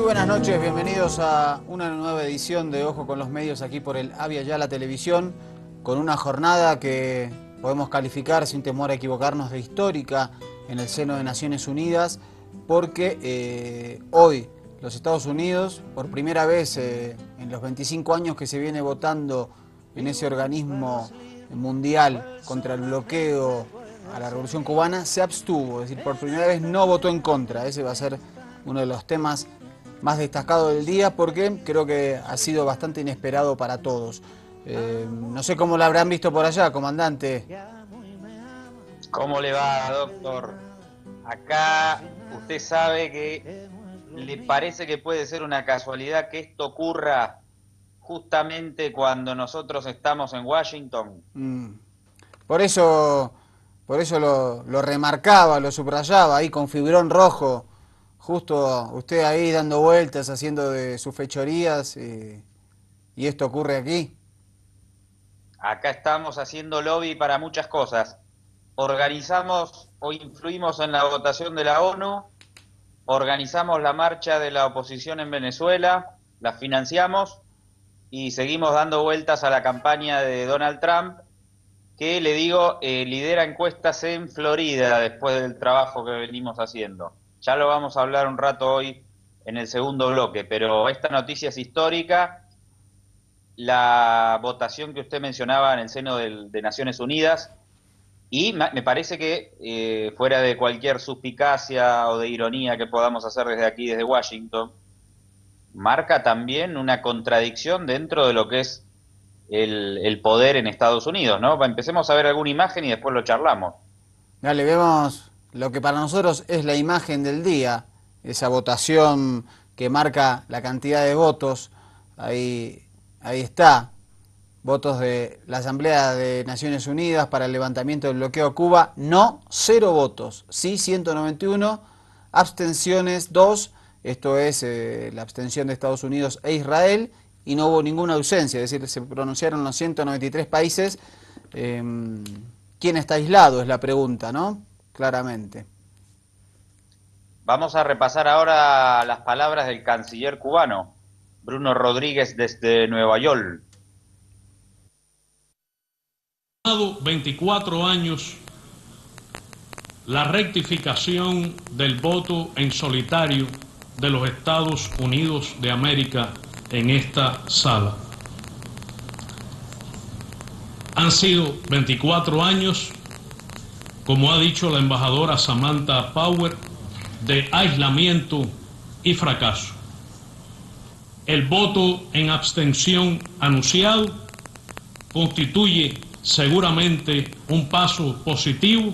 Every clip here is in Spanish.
buenas noches, bienvenidos a una nueva edición de Ojo con los Medios aquí por el Avia Yala Televisión, con una jornada que podemos calificar sin temor a equivocarnos de histórica en el seno de Naciones Unidas, porque hoy los Estados Unidos, por primera vez en los 25 años que se viene votando en ese organismo mundial contra el bloqueo a la Revolución Cubana, se abstuvo, es decir, por primera vez no votó en contra. Ese va a ser uno de los temas más destacado del día, porque creo que ha sido bastante inesperado para todos. No sé cómo lo habrán visto por allá, comandante. ¿Cómo le va, doctor? Acá usted sabe que le parece que puede ser una casualidad que esto ocurra justamente cuando nosotros estamos en Washington. Por eso, lo remarcaba, lo subrayaba ahí con fibrón rojo, justo usted ahí dando vueltas, haciendo de sus fechorías, y esto ocurre aquí. Acá estamos haciendo lobby para muchas cosas. Organizamos o influimos en la votación de la ONU, organizamos la marcha de la oposición en Venezuela, la financiamos y seguimos dando vueltas a la campaña de Donald Trump, que le digo, lidera encuestas en Florida después del trabajo que venimos haciendo. Ya lo vamos a hablar un rato hoy en el segundo bloque, pero esta noticia es histórica. La votación que usted mencionaba en el seno de Naciones Unidas, y me parece que fuera de cualquier suspicacia o de ironía que podamos hacer desde aquí, desde Washington, marca también una contradicción dentro de lo que es el poder en Estados Unidos, ¿no? Empecemos a ver alguna imagen y después lo charlamos. Dale, vemos lo que para nosotros es la imagen del día, esa votación que marca la cantidad de votos. Ahí está, votos de la Asamblea de Naciones Unidas para el levantamiento del bloqueo a Cuba, no, 0 votos, sí 191, abstenciones 2, esto es la abstención de Estados Unidos e Israel, y no hubo ninguna ausencia, es decir, se pronunciaron los 193 países. ¿Quién está aislado? Es la pregunta, ¿no? Claramente. Vamos a repasar ahora las palabras del canciller cubano, Bruno Rodríguez, desde Nueva York. 24 años la rectificación del voto en solitario de los Estados Unidos de América en esta sala. Han sido 24 años, como ha dicho la embajadora Samantha Power, de aislamiento y fracaso. El voto en abstención anunciado constituye seguramente un paso positivo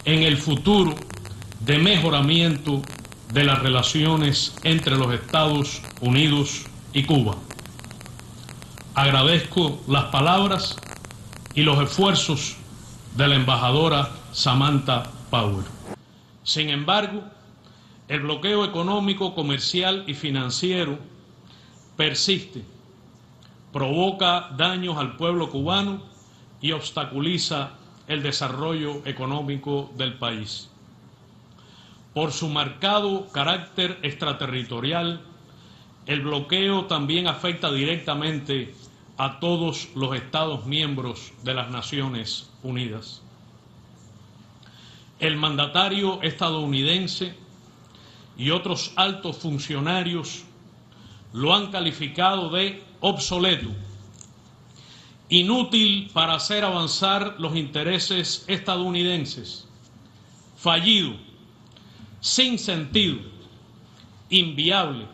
en el futuro de mejoramiento de las relaciones entre los Estados Unidos y Cuba. Agradezco las palabras y los esfuerzos de la embajadora Samantha Power. Sin embargo, el bloqueo económico, comercial y financiero persiste, provoca daños al pueblo cubano y obstaculiza el desarrollo económico del país. Por su marcado carácter extraterritorial, el bloqueo también afecta directamente a todos los Estados miembros de las Naciones Unidas. El mandatario estadounidense y otros altos funcionarios lo han calificado de obsoleto, inútil para hacer avanzar los intereses estadounidenses, fallido, sin sentido, inviable,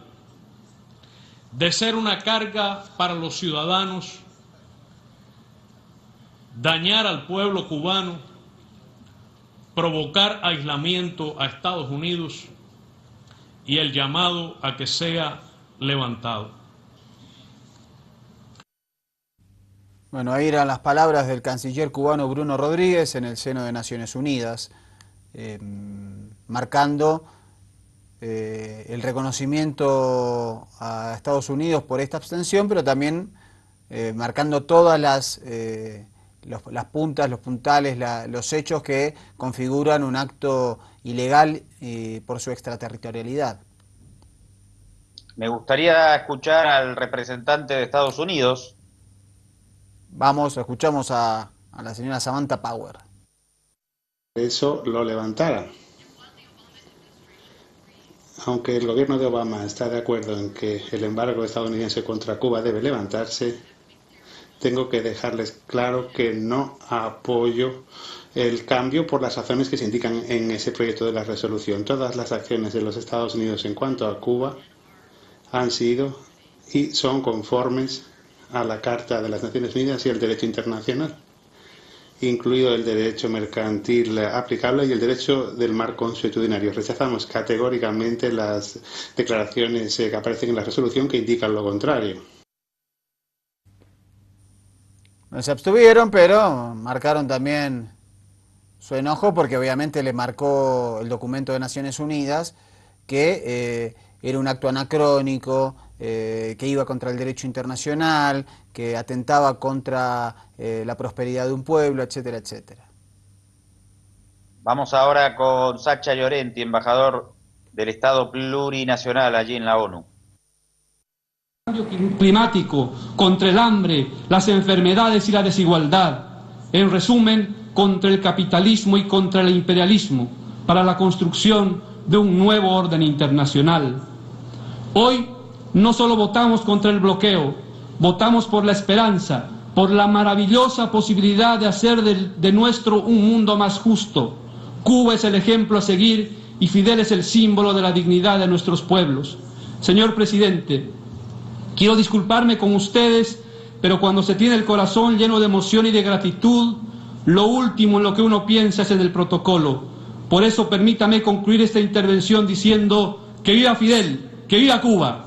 de ser una carga para los ciudadanos, dañar al pueblo cubano, provocar aislamiento a Estados Unidos y el llamado a que sea levantado. Bueno, ahí eran las palabras del canciller cubano Bruno Rodríguez en el seno de Naciones Unidas, marcando el reconocimiento a Estados Unidos por esta abstención, pero también marcando todas las puntas, los puntales, los hechos que configuran un acto ilegal por su extraterritorialidad. Me gustaría escuchar al representante de Estados Unidos. Vamos, escuchamos a la señora Samantha Power. Eso lo levantara. Aunque el gobierno de Obama está de acuerdo en que el embargo estadounidense contra Cuba debe levantarse, tengo que dejarles claro que no apoyo el cambio por las razones que se indican en ese proyecto de la resolución. Todas las acciones de los Estados Unidos en cuanto a Cuba han sido y son conformes a la Carta de las Naciones Unidas y el derecho internacional, incluido el derecho mercantil aplicable y el derecho del mar consuetudinario. Rechazamos categóricamente las declaraciones que aparecen en la resolución que indican lo contrario. No se abstuvieron, pero marcaron también su enojo porque obviamente le marcó el documento de Naciones Unidas que era un acto anacrónico, que iba contra el derecho internacional, que atentaba contra la prosperidad de un pueblo, etcétera, etcétera. Vamos ahora con Sacha Llorenti, embajador del Estado plurinacional allí en la ONU. Cambio climático, contra el hambre, las enfermedades y la desigualdad. En resumen, contra el capitalismo y contra el imperialismo, para la construcción de un nuevo orden internacional. Hoy no solo votamos contra el bloqueo, votamos por la esperanza, por la maravillosa posibilidad de hacer de nuestro un mundo más justo. Cuba es el ejemplo a seguir y Fidel es el símbolo de la dignidad de nuestros pueblos. Señor presidente, quiero disculparme con ustedes, pero cuando se tiene el corazón lleno de emoción y de gratitud, lo último en lo que uno piensa es en el protocolo. Por eso permítame concluir esta intervención diciendo que viva Fidel, que viva Cuba.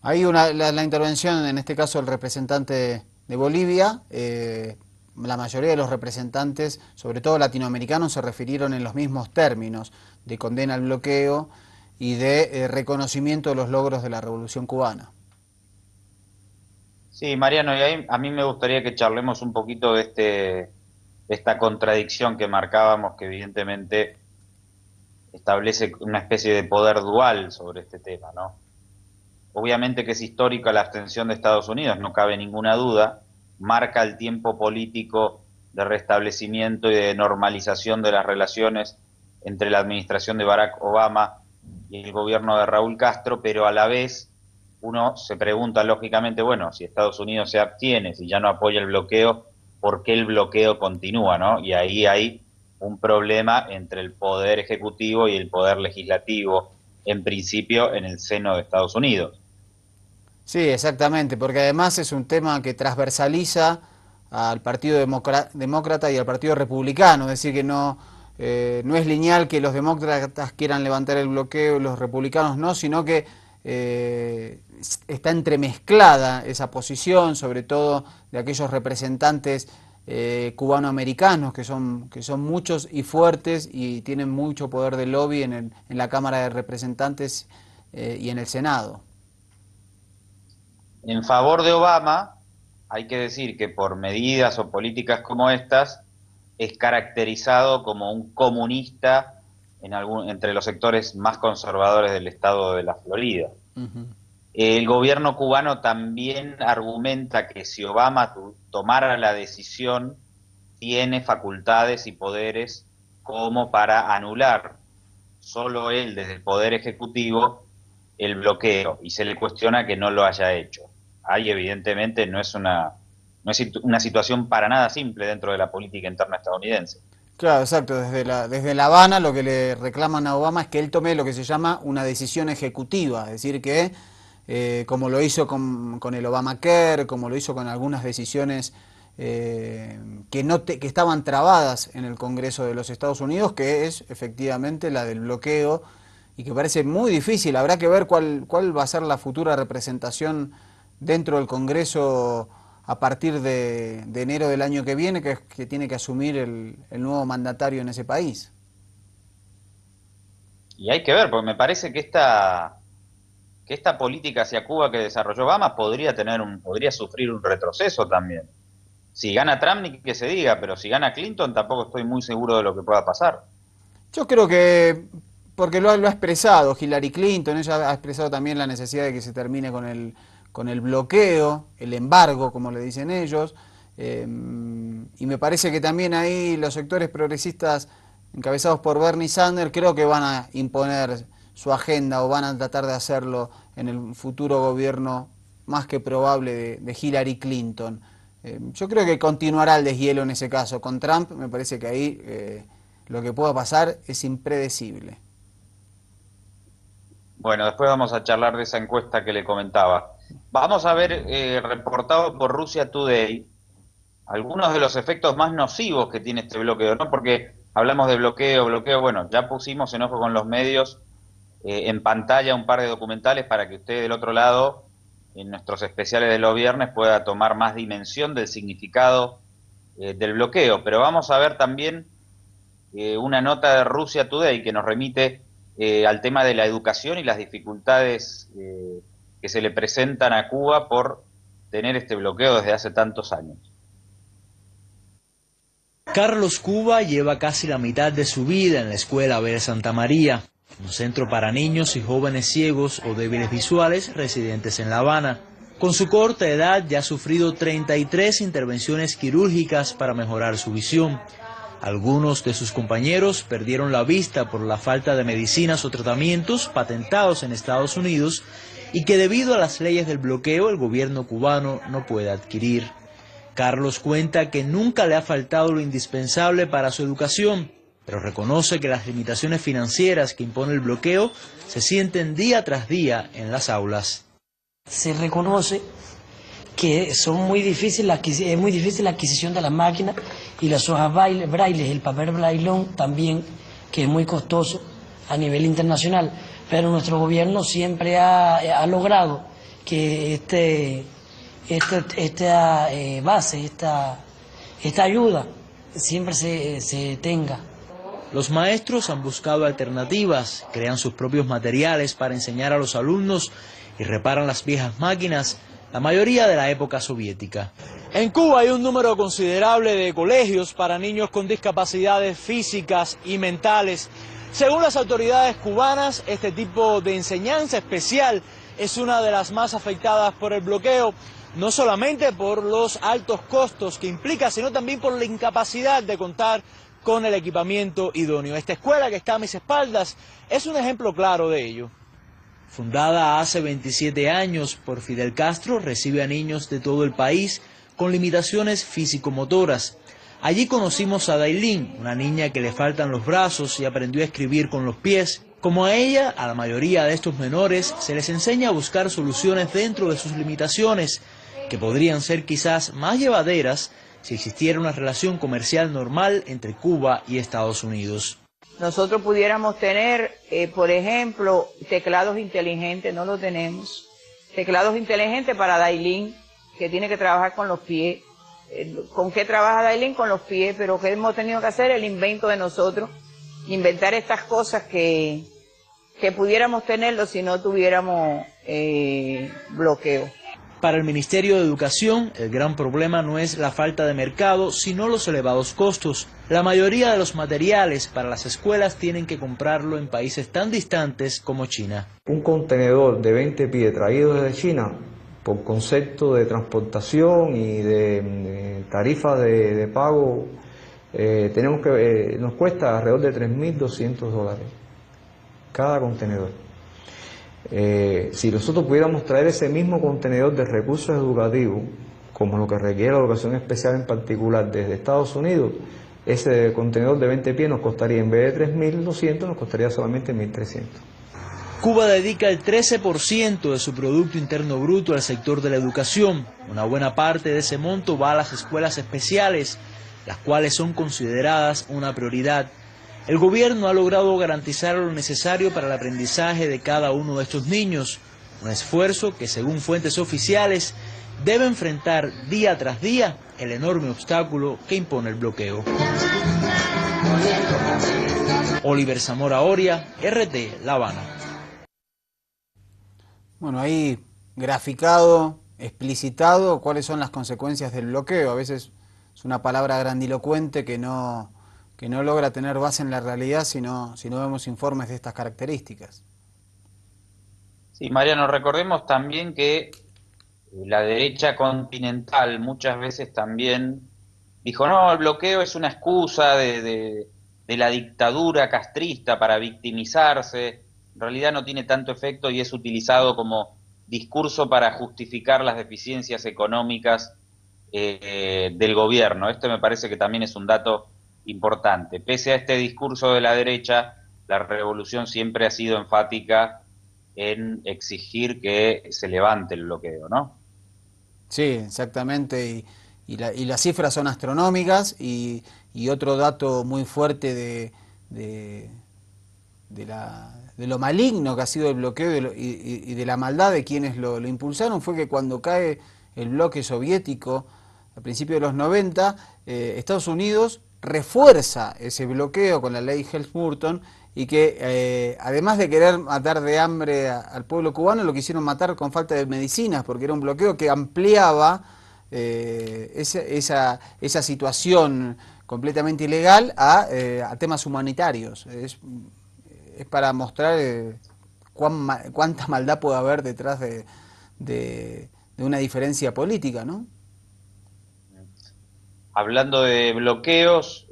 Hay la intervención, en este caso el representante de Bolivia. La mayoría de los representantes, sobre todo latinoamericanos, se refirieron en los mismos términos de condena al bloqueo y de reconocimiento de los logros de la Revolución Cubana. Sí, Mariano, y ahí a mí me gustaría que charlemos un poquito de esta contradicción que marcábamos, que evidentemente establece una especie de poder dual sobre este tema, ¿no? Obviamente que es histórica la abstención de Estados Unidos, no cabe ninguna duda, marca el tiempo político de restablecimiento y de normalización de las relaciones entre la administración de Barack Obama y el gobierno de Raúl Castro, pero a la vez uno se pregunta lógicamente, bueno, si Estados Unidos se abstiene, si ya no apoya el bloqueo, ¿por qué el bloqueo continúa, no? Y ahí hay un problema entre el poder ejecutivo y el poder legislativo, en principio en el seno de Estados Unidos. Sí, exactamente, porque además es un tema que transversaliza al Partido Demócrata y al Partido Republicano, es decir, que no es lineal que los demócratas quieran levantar el bloqueo y los republicanos no, sino que está entremezclada esa posición, sobre todo de aquellos representantes cubanoamericanos, que son muchos y fuertes y tienen mucho poder de lobby en la Cámara de Representantes y en el Senado. En favor de Obama, hay que decir que por medidas o políticas como estas, es caracterizado como un comunista entre los sectores más conservadores del estado de la Florida. Uh-huh. El gobierno cubano también argumenta que si Obama tomara la decisión, tiene facultades y poderes como para anular solo él desde el poder ejecutivo el bloqueo, y se le cuestiona que no lo haya hecho. Ahí evidentemente no es una situación para nada simple dentro de la política interna estadounidense. Claro, exacto. Desde La Habana lo que le reclaman a Obama es que él tome lo que se llama una decisión ejecutiva, es decir, que como lo hizo con el Obamacare, como lo hizo con algunas decisiones que estaban trabadas en el Congreso de los Estados Unidos, que es efectivamente la del bloqueo, y que parece muy difícil. Habrá que ver cuál va a ser la futura representación dentro del Congreso a partir de enero del año que viene, que tiene que asumir el nuevo mandatario en ese país. Y hay que ver, porque me parece que esta política hacia Cuba que desarrolló Obama podría sufrir un retroceso también. Si gana Trump, ni que se diga, pero si gana Clinton tampoco estoy muy seguro de lo que pueda pasar. Yo creo que porque lo ha expresado Hillary Clinton, ella ha expresado también la necesidad de que se termine con el bloqueo, el embargo, como le dicen ellos, y me parece que también ahí los sectores progresistas encabezados por Bernie Sanders creo que van a imponer su agenda o van a tratar de hacerlo en el futuro gobierno más que probable de Hillary Clinton. Yo creo que continuará el deshielo en ese caso. Con Trump me parece que ahí lo que pueda pasar es impredecible. Bueno, después vamos a charlar de esa encuesta que le comentaba. Vamos a ver, reportado por Russia Today, algunos de los efectos más nocivos que tiene este bloqueo, ¿no? Porque hablamos de bloqueo, bueno, ya pusimos en Ojo con los Medios en pantalla un par de documentales para que usted del otro lado, en nuestros especiales de los viernes, pueda tomar más dimensión del significado del bloqueo. Pero vamos a ver también una nota de Russia Today que nos remite al tema de la educación y las dificultades que se le presentan a Cuba por tener este bloqueo desde hace tantos años. Carlos Cuba lleva casi la mitad de su vida en la escuela Abel Santa María, un centro para niños y jóvenes ciegos o débiles visuales residentes en La Habana. Con su corta edad ya ha sufrido 33 intervenciones quirúrgicas para mejorar su visión. Algunos de sus compañeros perdieron la vista por la falta de medicinas o tratamientos patentados en Estados Unidos y que debido a las leyes del bloqueo el gobierno cubano no puede adquirir. Carlos cuenta que nunca le ha faltado lo indispensable para su educación, pero reconoce que las limitaciones financieras que impone el bloqueo se sienten día tras día en las aulas. Se reconoce que es muy difícil la adquisición de las máquinas y las hojas braille, el papel braillón también, que es muy costoso a nivel internacional, pero nuestro gobierno siempre ha logrado que esta base, esta ayuda siempre se tenga. Los maestros han buscado alternativas, crean sus propios materiales para enseñar a los alumnos y reparan las viejas máquinas, la mayoría de la época soviética. En Cuba hay un número considerable de colegios para niños con discapacidades físicas y mentales. Según las autoridades cubanas, este tipo de enseñanza especial es una de las más afectadas por el bloqueo, no solamente por los altos costos que implica, sino también por la incapacidad de contar con el equipamiento idóneo. Esta escuela que está a mis espaldas es un ejemplo claro de ello. Fundada hace 27 años por Fidel Castro, recibe a niños de todo el país con limitaciones físico-motoras. Allí conocimos a Dailin, una niña que le faltan los brazos y aprendió a escribir con los pies. Como a ella, a la mayoría de estos menores se les enseña a buscar soluciones dentro de sus limitaciones, que podrían ser quizás más llevaderas si existiera una relación comercial normal entre Cuba y Estados Unidos. Nosotros pudiéramos tener, por ejemplo, teclados inteligentes, no lo tenemos. Teclados inteligentes para Dailin, que tiene que trabajar con los pies. ¿Con qué trabaja Dailin? Con los pies, pero ¿qué hemos tenido que hacer? El invento de nosotros, inventar estas cosas que pudiéramos tenerlo si no tuviéramos bloqueo. Para el Ministerio de Educación, el gran problema no es la falta de mercado, sino los elevados costos. La mayoría de los materiales para las escuelas tienen que comprarlo en países tan distantes como China. Un contenedor de 20 pies traído desde China, por concepto de transportación y de tarifas de pago, nos cuesta alrededor de $3.200 cada contenedor. Si nosotros pudiéramos traer ese mismo contenedor de recursos educativos, como lo que requiere la educación especial en particular desde Estados Unidos, ese contenedor de 20 pies nos costaría, en vez de $3.200, nos costaría solamente $1.300. Cuba dedica el 13% de su Producto Interno Bruto al sector de la educación. Una buena parte de ese monto va a las escuelas especiales, las cuales son consideradas una prioridad. El gobierno ha logrado garantizar lo necesario para el aprendizaje de cada uno de estos niños, un esfuerzo que, según fuentes oficiales, debe enfrentar día tras día el enorme obstáculo que impone el bloqueo. Oliver Zamora Oria, RT, La Habana. Bueno, ahí graficado, explicitado cuáles son las consecuencias del bloqueo. A veces es una palabra grandilocuente que no que no logra tener base en la realidad si no vemos informes de estas características. Sí, Mariano, recordemos también que la derecha continental muchas veces también dijo, no, el bloqueo es una excusa de la dictadura castrista para victimizarse, en realidad no tiene tanto efecto y es utilizado como discurso para justificar las deficiencias económicas del gobierno. Este me parece que también es un dato importante. Pese a este discurso de la derecha, la revolución siempre ha sido enfática en exigir que se levante el bloqueo, ¿no? Sí, exactamente, y las cifras son astronómicas, y otro dato muy fuerte de lo maligno que ha sido el bloqueo y de la maldad de quienes lo impulsaron fue que cuando cae el bloque soviético a principios de los 90, Estados Unidos refuerza ese bloqueo con la ley Helms-Burton, y que además de querer matar de hambre al pueblo cubano, lo quisieron matar con falta de medicinas, porque era un bloqueo que ampliaba esa situación completamente ilegal a temas humanitarios. Es para mostrar cuánta maldad puede haber detrás de una diferencia política, ¿no? Hablando de bloqueos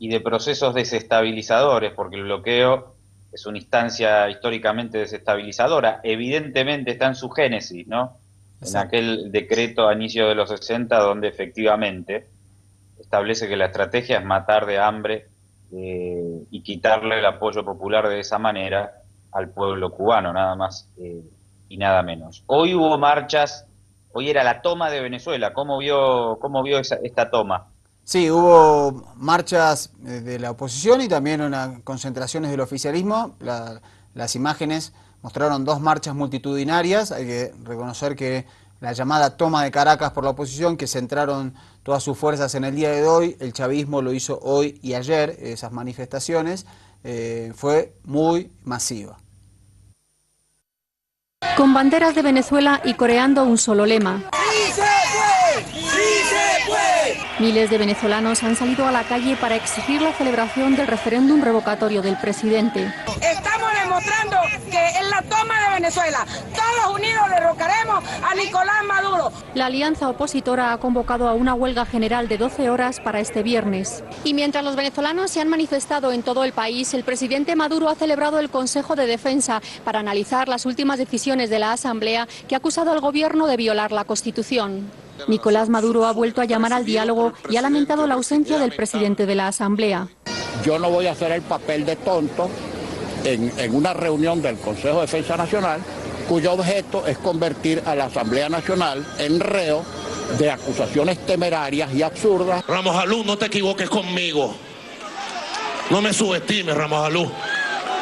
y de procesos desestabilizadores, porque el bloqueo es una instancia históricamente desestabilizadora, evidentemente está en su génesis, ¿no? Exacto. En aquel decreto a inicio de los 60, donde efectivamente establece que la estrategia es matar de hambre y quitarle el apoyo popular de esa manera al pueblo cubano, nada más y nada menos. Hoy hubo marchas, hoy era la toma de Venezuela. ¿Cómo vio esta toma? Sí, hubo marchas de la oposición y también concentraciones del oficialismo. Las imágenes mostraron dos marchas multitudinarias. Hay que reconocer que la llamada toma de Caracas por la oposición, que centraron todas sus fuerzas en el día de hoy, el chavismo lo hizo hoy y ayer, esas manifestaciones, fue muy masiva. Con banderas de Venezuela y coreando un solo lema. ¡Sí se puede! ¡Sí se puede! Miles de venezolanos han salido a la calle para exigir la celebración del referéndum revocatorio del presidente. Estamos demostrando que en la toma de Venezuela, todos unidos derrocaremos a Nicolás Maduro. La alianza opositora ha convocado a una huelga general de 12 horas para este viernes. Y mientras los venezolanos se han manifestado en todo el país, el presidente Maduro ha celebrado el Consejo de Defensa para analizar las últimas decisiones de la Asamblea, que ha acusado al gobierno de violar la Constitución. Nicolás Maduro ha vuelto a llamar al diálogo y ha lamentado la ausencia del presidente de la Asamblea. Yo no voy a hacer el papel de tonto en una reunión del Consejo de Defensa Nacional, cuyo objeto es convertir a la Asamblea Nacional en reo de acusaciones temerarias y absurdas. Ramos Alú, no te equivoques conmigo. No me subestimes, Ramos Alú.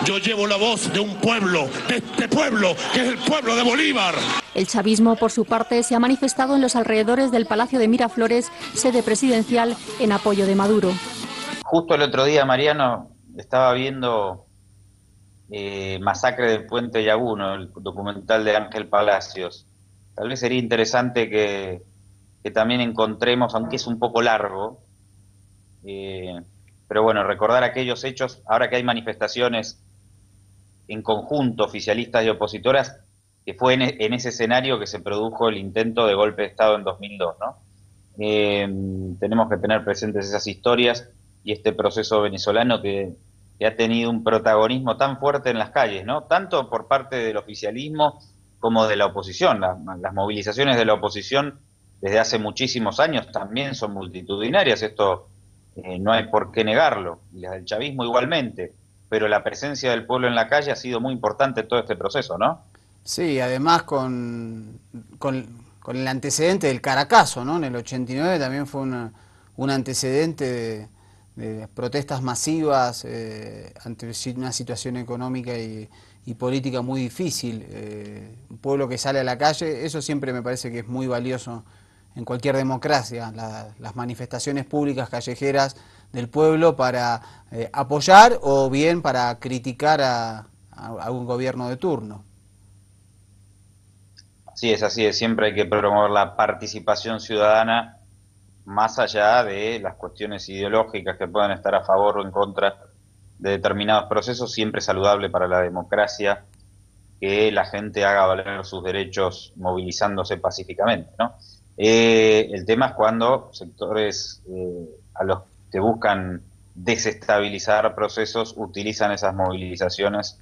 Yo llevo la voz de un pueblo, de este pueblo, que es el pueblo de Bolívar. El chavismo, por su parte, se ha manifestado en los alrededores del Palacio de Miraflores, sede presidencial, en apoyo de Maduro. Justo el otro día, Mariano, estaba viendo Masacre del Puente Yaguno, el documental de Ángel Palacios. Tal vez sería interesante que también encontremos, aunque es un poco largo, pero bueno, recordar aquellos hechos, ahora que hay manifestaciones en conjunto, oficialistas y opositoras, que fue en ese escenario que se produjo el intento de golpe de Estado en 2002, ¿no? Tenemos que tener presentes esas historias y este proceso venezolano que ha tenido un protagonismo tan fuerte en las calles, ¿no? Tanto por parte del oficialismo como de la oposición. Las movilizaciones de la oposición desde hace muchísimos años también son multitudinarias, esto no hay por qué negarlo, y las del chavismo igualmente, pero la presencia del pueblo en la calle ha sido muy importante en todo este proceso, ¿no? Sí, además con el antecedente del Caracazo, ¿no? En el 89 también fue un antecedente de protestas masivas ante una situación económica y política muy difícil. Un pueblo que sale a la calle, eso siempre me parece que es muy valioso en cualquier democracia, las manifestaciones públicas callejeras del pueblo para apoyar o bien para criticar a un gobierno de turno. Así es, siempre hay que promover la participación ciudadana más allá de las cuestiones ideológicas que puedan estar a favor o en contra de determinados procesos, siempre es saludable para la democracia que la gente haga valer sus derechos movilizándose pacíficamente, ¿no? El tema es cuando sectores a los que buscan desestabilizar procesos utilizan esas movilizaciones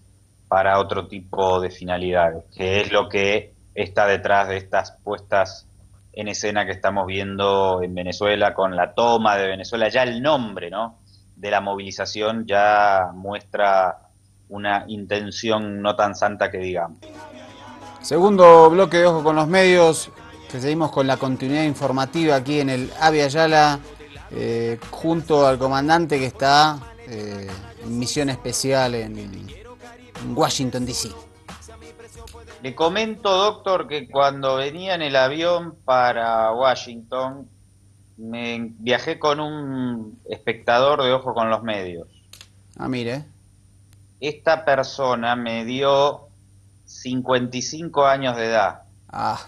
para otro tipo de finalidades, que es lo que está detrás de estas puestas en escena que estamos viendo en Venezuela con la toma de Venezuela. Ya el nombre, ¿no?, de la movilización ya muestra una intención no tan santa que digamos. Segundo bloque de Ojo con los Medios, que seguimos con la continuidad informativa aquí en el Abya Yala, junto al comandante que está en misión especial en Washington, D.C. Le comento, doctor, que cuando venía en el avión para Washington, me viajé con un espectador de Ojo con los Medios. Ah, mire. Esta persona me dio 55 años de edad. Ah,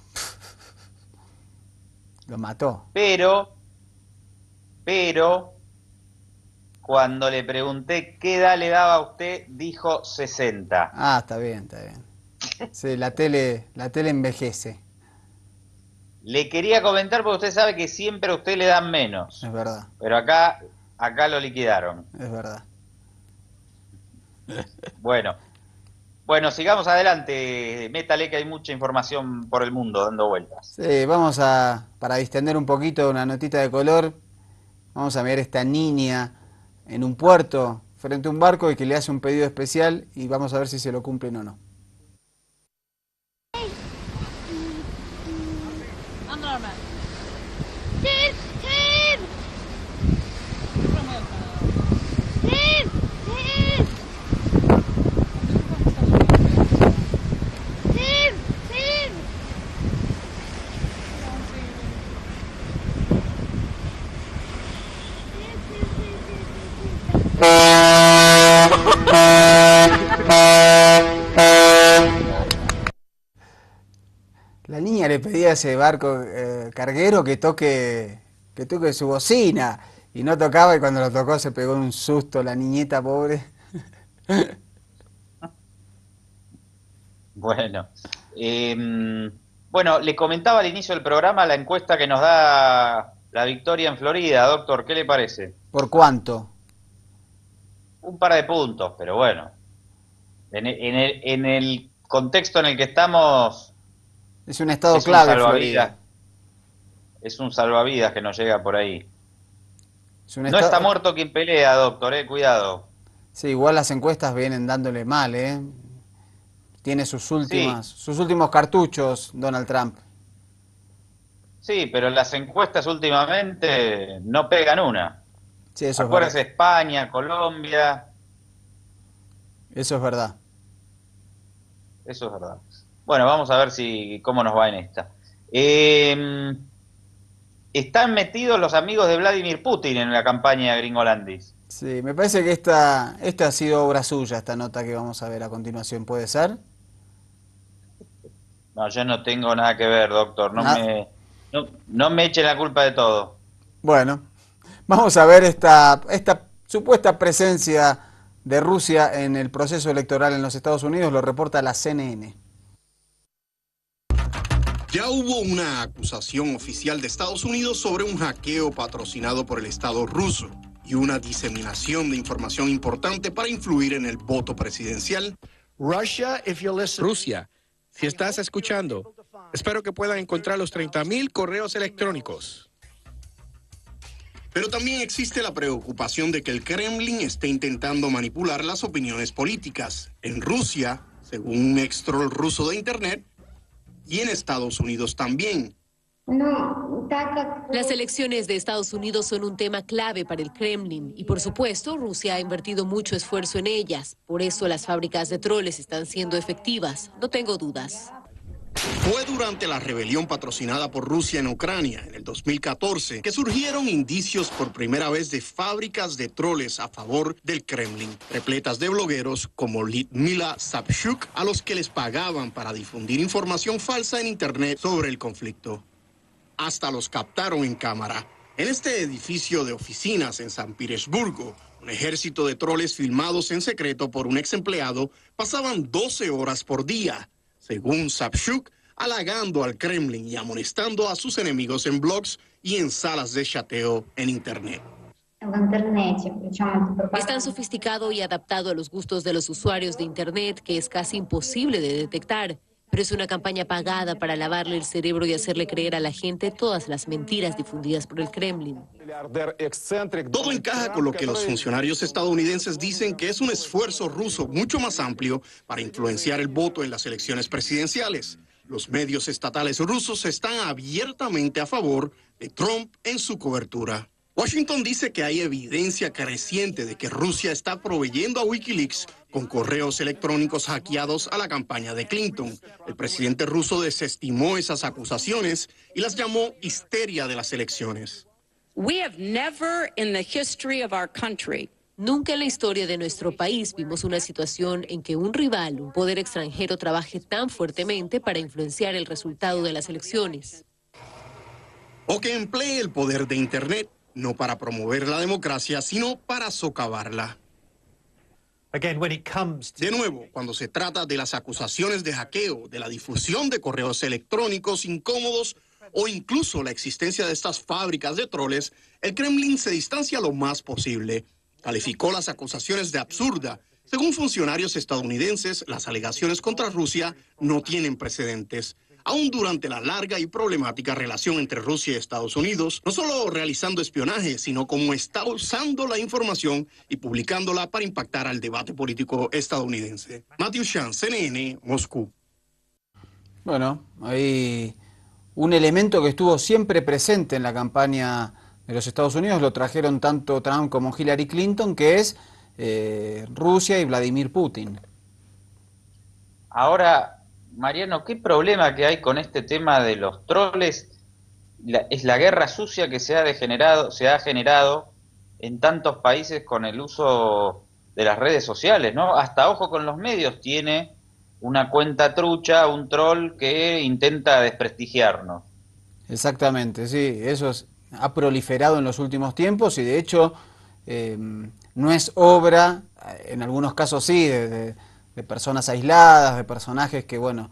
lo mató. Pero, cuando le pregunté qué edad le daba a usted, dijo 60. Ah, está bien, está bien. Sí, la tele envejece. Le quería comentar porque usted sabe que siempre a usted le dan menos. Es verdad. Pero acá lo liquidaron. Es verdad. Bueno, sigamos adelante. Métale que hay mucha información por el mundo dando vueltas. Sí, vamos para distender un poquito una notita de color, vamos a mirar esta niña en un puerto frente a un barco y que le hace un pedido especial y vamos a ver si se lo cumplen o no. La niña le pedía a ese barco carguero que toque su bocina y no tocaba, y cuando lo tocó se pegó un susto la niñita pobre. Bueno, le comentaba al inicio del programa la encuesta que nos da la victoria en Florida, doctor, ¿qué le parece? ¿Por cuánto? Un par de puntos, pero bueno, en el contexto en el que estamos... Es un estado clave, Florida. Es un salvavidas que nos llega por ahí. No está muerto quien pelea, doctor, cuidado. Sí, igual las encuestas vienen dándole mal, Tiene sus últimos cartuchos, Donald Trump. Sí, pero las encuestas últimamente no pegan una. Sí, eso Acuérdense, es verdad. España, Colombia. Eso es verdad. Eso es verdad. Bueno, vamos a ver cómo nos va en esta. Están metidos los amigos de Vladimir Putin en la campaña de Gringolandis. Sí, me parece que esta ha sido obra suya, esta nota que vamos a ver a continuación. ¿Puede ser? No, yo no tengo nada que ver, doctor. No me echen la culpa de todo. Bueno, vamos a ver esta supuesta presencia de Rusia en el proceso electoral en los Estados Unidos. Lo reporta la CNN. Ya hubo una acusación oficial de Estados Unidos sobre un hackeo patrocinado por el Estado ruso y una diseminación de información importante para influir en el voto presidencial. Rusia, si estás escuchando, espero que puedan encontrar los 30.000 correos electrónicos. Pero también existe la preocupación de que el Kremlin esté intentando manipular las opiniones políticas en Rusia, según un ex troll ruso de Internet, y en Estados Unidos también. Las elecciones de Estados Unidos son un tema clave para el Kremlin y, por supuesto, Rusia ha invertido mucho esfuerzo en ellas. Por eso las fábricas de troles están siendo efectivas, no tengo dudas. Fue durante la rebelión patrocinada por Rusia en Ucrania en el 2014 que surgieron indicios por primera vez de fábricas de troles a favor del Kremlin, repletas de blogueros como Lyudmila Savchuk, a los que les pagaban para difundir información falsa en Internet sobre el conflicto. Hasta los captaron en cámara. En este edificio de oficinas en San Petersburgo, un ejército de troles filmados en secreto por un ex empleado pasaban 12 horas por día, según Savchuk, halagando al Kremlin y amonestando a sus enemigos en blogs y en salas de chateo en Internet. Es tan sofisticado y adaptado a los gustos de los usuarios de Internet que es casi imposible de detectar. Pero es una campaña pagada para lavarle el cerebro y hacerle creer a la gente todas las mentiras difundidas por el Kremlin. Todo encaja con lo que los funcionarios estadounidenses dicen que es un esfuerzo ruso mucho más amplio para influenciar el voto en las elecciones presidenciales. Los medios estatales rusos están abiertamente a favor de Trump en su cobertura. Washington dice que hay evidencia creciente de que Rusia está proveyendo a Wikileaks con correos electrónicos hackeados a la campaña de Clinton. El presidente ruso desestimó esas acusaciones y las llamó histeria de las elecciones. Nunca en la historia de nuestro país vimos una situación en que un rival, un poder extranjero, trabaje tan fuertemente para influenciar el resultado de las elecciones. O que emplee el poder de Internet, no para promover la democracia, sino para socavarla. De nuevo, cuando se trata de las acusaciones de hackeo, de la difusión de correos electrónicos incómodos o incluso la existencia de estas fábricas de troles, el Kremlin se distancia lo más posible. Calificó las acusaciones de absurda. Según funcionarios estadounidenses, las alegaciones contra Rusia no tienen precedentes. Aún durante la larga y problemática relación entre Rusia y Estados Unidos, no solo realizando espionaje, sino como está usando la información y publicándola para impactar al debate político estadounidense. Matthew Shan, CNN, Moscú. Bueno, hay un elemento que estuvo siempre presente en la campaña de los Estados Unidos, lo trajeron tanto Trump como Hillary Clinton, que es Rusia y Vladimir Putin. Ahora, Mariano, ¿qué problema que hay con este tema de los troles? Es la guerra sucia que se ha generado en tantos países con el uso de las redes sociales, ¿no? Hasta Ojo con los Medios tiene una cuenta trucha, un troll que intenta desprestigiarnos. Exactamente, sí, eso ha proliferado en los últimos tiempos y de hecho no es obra, en algunos casos sí, de personas aisladas, de personajes que, bueno,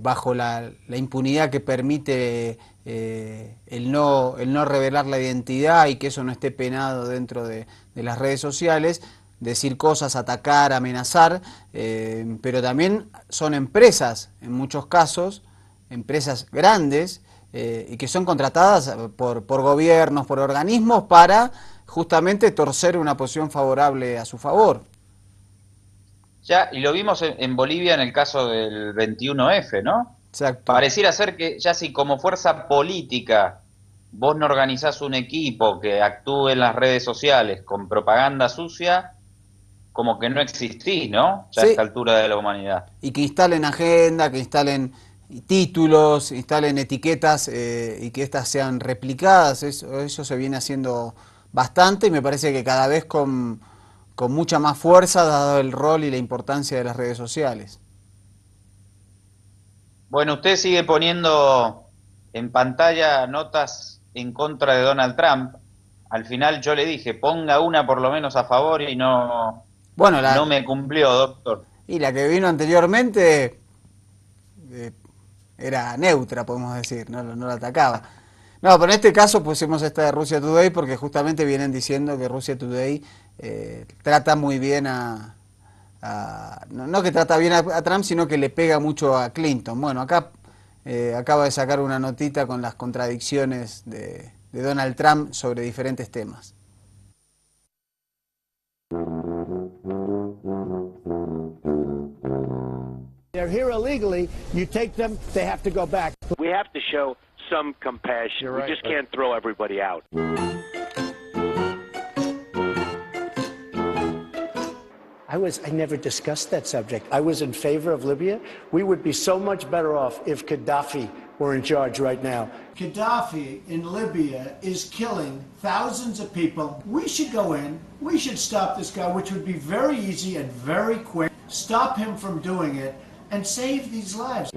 bajo la impunidad que permite el no revelar la identidad y que eso no esté penado dentro de las redes sociales, decir cosas, atacar, amenazar, pero también son empresas, en muchos casos, empresas grandes, y que son contratadas por gobiernos, por organismos, para justamente torcer una posición favorable a su favor. Ya, y lo vimos en Bolivia en el caso del 21F, ¿no? Exacto. Pareciera ser que ya si como fuerza política vos no organizás un equipo que actúe en las redes sociales con propaganda sucia, como que no existís, ¿no? Ya sí, a esta altura de la humanidad. Y que instalen agenda, que instalen títulos, instalen etiquetas y que éstas sean replicadas. Eso se viene haciendo bastante y me parece que cada vez con mucha más fuerza, dado el rol y la importancia de las redes sociales. Bueno, usted sigue poniendo en pantalla notas en contra de Donald Trump. Al final yo le dije, ponga una por lo menos a favor y no, bueno, no me cumplió, doctor. Y la que vino anteriormente era neutra, podemos decir, no la atacaba. No, pero en este caso pusimos esta de Russia Today porque justamente vienen diciendo que Russia Today trata muy bien no que trata bien a Trump, sino que le pega mucho a Clinton. Bueno, acá acaba de sacar una notita con las contradicciones de Donald Trump sobre diferentes temas. They're here illegally, you take them, they have to go back. We have to show some compassion. Right. We just can't throw everybody out. I never discussed that subject. I was in favor of Libya. We would be so much better off if Gaddafi were in charge right now. Gaddafi in Libya is killing thousands of people. We should go in, we should stop this guy, which would be very easy and very quick. Stop him from doing it and save these lives.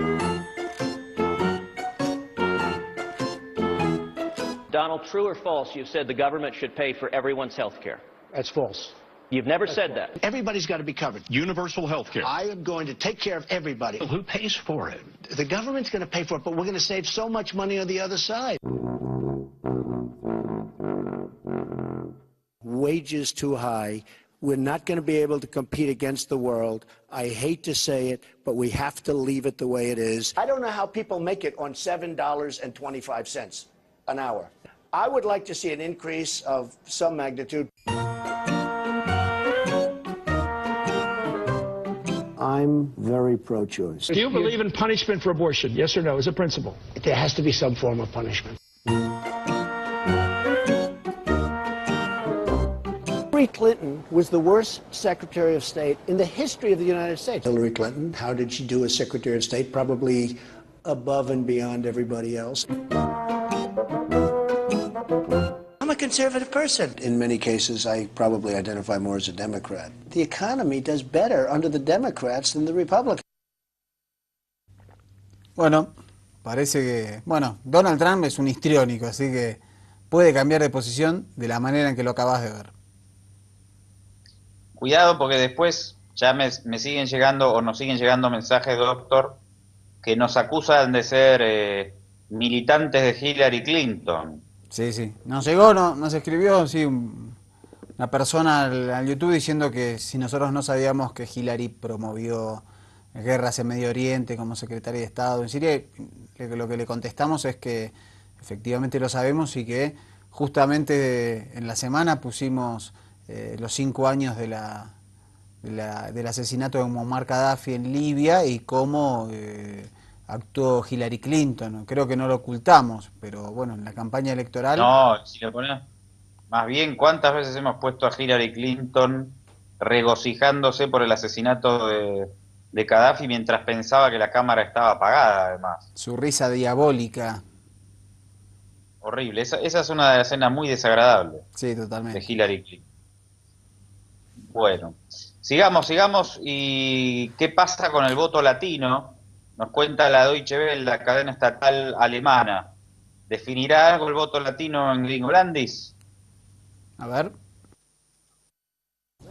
Donald, true or false, you've said the government should pay for everyone's health care? That's false. You've never said that. Everybody's got to be covered. Universal health care. I am going to take care of everybody. Who pays for it? The government's going to pay for it, but we're going to save so much money on the other side. Wages too high. We're not going to be able to compete against the world. I hate to say it, but we have to leave it the way it is. I don't know how people make it on $7.25 an hour. I would like to see an increase of some magnitude. I'm very pro-choice. Do you believe in punishment for abortion? Yes or no, as a principle? There has to be some form of punishment. Hillary Clinton was the worst Secretary of State in the history of the United States. Hillary Clinton, how did she do as Secretary of State? Probably above and beyond everybody else. I'm a conservative person. In many cases, I probably identify more as a Democrat. The economy does better under the Democrats than the Republicans. Bueno, parece que... Bueno, Donald Trump es un histriónico, así que puede cambiar de posición de la manera en que lo acabas de ver. Cuidado porque después ya me siguen llegando o nos siguen llegando mensajes, doctor, que nos acusan de ser militantes de Hillary Clinton. Sí, sí. Nos llegó, nos escribió, sí, una persona al YouTube diciendo que si nosotros no sabíamos que Hillary promovió guerras en Medio Oriente como secretaria de Estado en Siria, lo que le contestamos es que efectivamente lo sabemos y que justamente en la semana pusimos los 5 años del asesinato de Muammar Gaddafi en Libia y cómo actuó Hillary Clinton. Creo que no lo ocultamos, pero bueno, en la campaña electoral... No, si lo pones... Más bien, ¿cuántas veces hemos puesto a Hillary Clinton regocijándose por el asesinato de Gaddafi mientras pensaba que la cámara estaba apagada, además? Su risa diabólica. Horrible. Esa es una escena muy desagradable. Sí, totalmente. De Hillary Clinton. Bueno, sigamos. ¿Y qué pasa con el voto latino? Nos cuenta la Deutsche Welle, la cadena estatal alemana. ¿Definirá algo el voto latino en Gringolandis? A ver.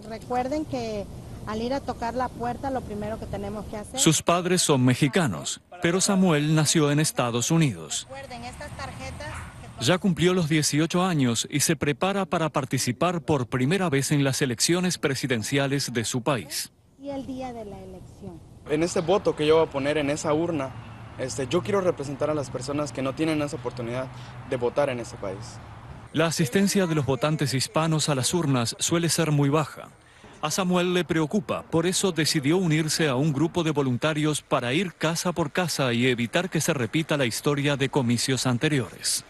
Recuerden que al ir a tocar la puerta lo primero que tenemos que hacer... Sus padres son mexicanos, pero Samuel nació en Estados Unidos. Recuerden estas tarjetas... Ya cumplió los 18 años y se prepara para participar por primera vez en las elecciones presidenciales de su país. Y el día de la elección. En este voto que yo voy a poner en esa urna, yo quiero representar a las personas que no tienen esa oportunidad de votar en este país. La asistencia de los votantes hispanos a las urnas suele ser muy baja. A Samuel le preocupa, por eso decidió unirse a un grupo de voluntarios para ir casa por casa y evitar que se repita la historia de comicios anteriores.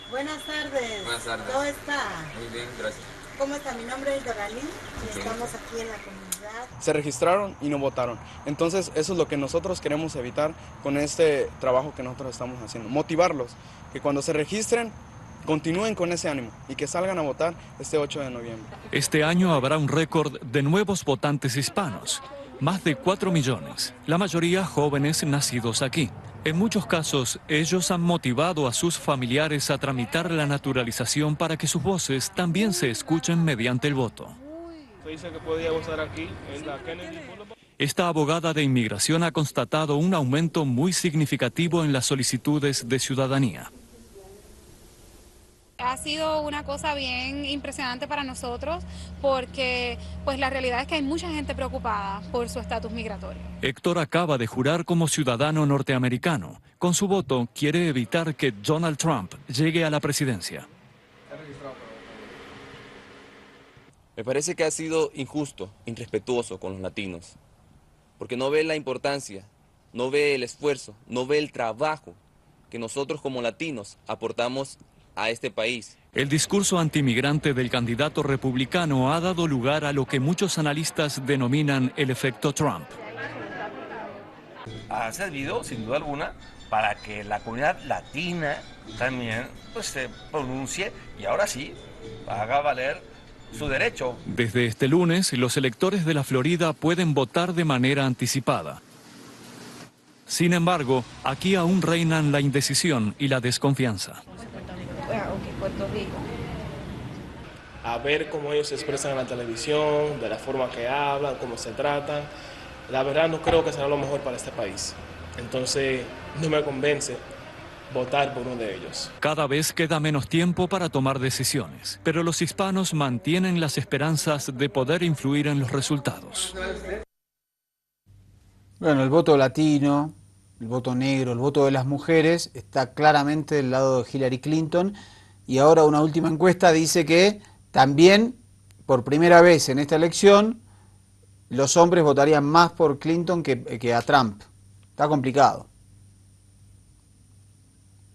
Buenas tardes. Buenas tardes. ¿Cómo está? Muy bien, gracias. ¿Cómo está? Mi nombre es Doralí y estamos aquí en la comunidad. Se registraron y no votaron. Entonces eso es lo que nosotros queremos evitar con este trabajo que nosotros estamos haciendo. Motivarlos, que cuando se registren continúen con ese ánimo y que salgan a votar este 8 de noviembre. Este año habrá un récord de nuevos votantes hispanos. Más de 4 millones, la mayoría jóvenes nacidos aquí. En muchos casos, ellos han motivado a sus familiares a tramitar la naturalización para que sus voces también se escuchen mediante el voto. Se dice que podía votar aquí en la Kennedy Boulevard. Esta abogada de inmigración ha constatado un aumento muy significativo en las solicitudes de ciudadanía. Ha sido una cosa bien impresionante para nosotros porque pues la realidad es que hay mucha gente preocupada por su estatus migratorio. Héctor acaba de jurar como ciudadano norteamericano. Con su voto quiere evitar que Donald Trump llegue a la presidencia. Me parece que ha sido injusto, irrespetuoso con los latinos, porque no ve la importancia, no ve el esfuerzo, no ve el trabajo que nosotros como latinos aportamos a este país. El discurso antimigrante del candidato republicano ha dado lugar a lo que muchos analistas denominan el efecto Trump. Ha servido, sin duda alguna, para que la comunidad latina también se pronuncie y ahora sí haga valer su derecho. Desde este lunes, los electores de la Florida pueden votar de manera anticipada. Sin embargo, aquí aún reinan la indecisión y la desconfianza. que es Puerto Rico. A ver cómo ellos se expresan en la televisión, de la forma que hablan, cómo se tratan. La verdad no creo que será lo mejor para este país. Entonces no me convence votar por uno de ellos. Cada vez queda menos tiempo para tomar decisiones, pero los hispanos mantienen las esperanzas de poder influir en los resultados. Bueno, el voto latino, el voto negro, el voto de las mujeres está claramente del lado de Hillary Clinton, y ahora una última encuesta dice que también, por primera vez en esta elección, los hombres votarían más por Clinton que a Trump. Está complicado.